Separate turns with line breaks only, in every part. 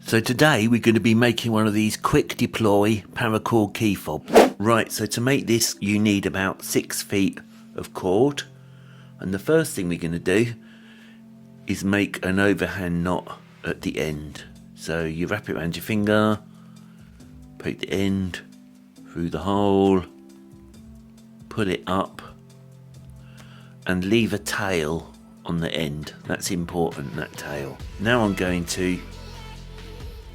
So today we're going to be making one of these quick deploy paracord key fobs. Right, so to make this you need about 6 feet of cord, and the first thing we're going to do is make an overhand knot at the end. So you wrap it around your finger, poke the end through the hole, put it up and leave a tail on the end. That's important, that tail. Now I'm going to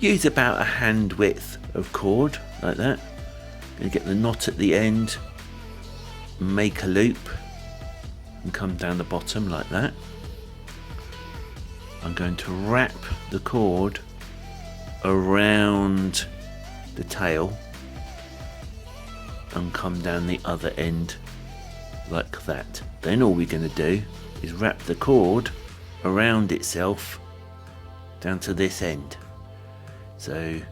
use about a hand width of cord, like that. I'm going to get the knot at the end, make a loop, and come down the bottom like that. I'm going to wrap the cord around the tail and come down the other end like that. Then all we're going to do is wrap the cord around itself down to this end. So I'm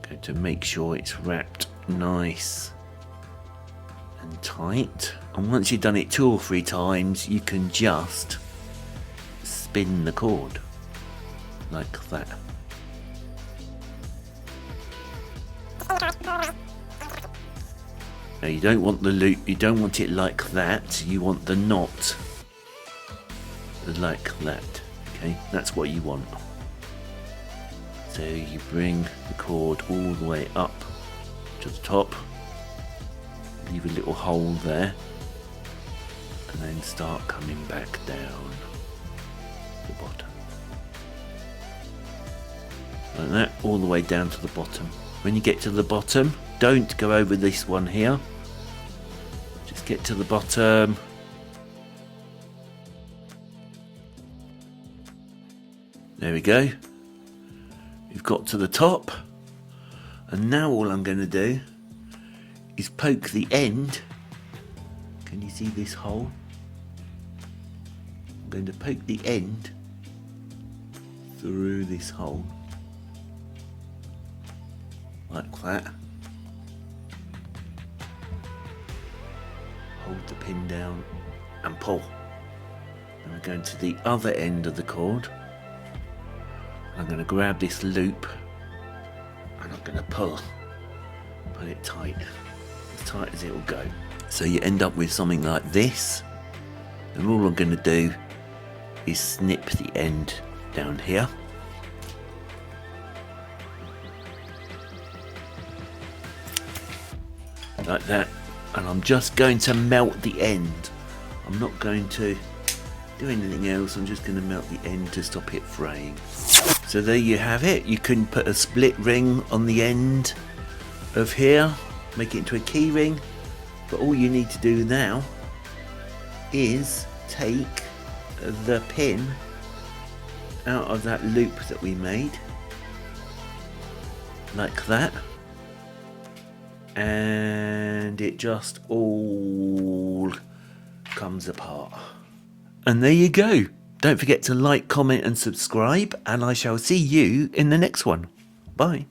going to make sure it's wrapped nice and tight, and once you've done it 2 or 3 times you can just spin the cord like that. Now you don't want the loop, you don't want it like that, you want the knot like that. Okay, that's what you want. So you bring the cord all the way up to the top, leave a little hole there, and then start coming back down the bottom like that, all the way down to the bottom. When you get to the bottom, don't go over this one here, just get to the bottom, there we go. We've got to the top, and now all I'm going to do is poke the end. Can you see this hole? I'm going to poke the end through this hole like that. Hold the pin down and pull. And we're going to the other end of the cord. I'm going to grab this loop and I'm going to pull it tight as it will go. So you end up with something like this, and all I'm going to do is snip the end down here. Like that, and I'm just going to melt the end. I'm not going to do anything else, I'm just going to melt the end to stop it fraying. So there you have it. You can put a split ring on the end of here, make it into a key ring, but all you need to do now is take the pin out of that loop that we made like that, and it just all comes apart. And there you go. Don't forget to like, comment and subscribe, and I shall see you in the next one. Bye.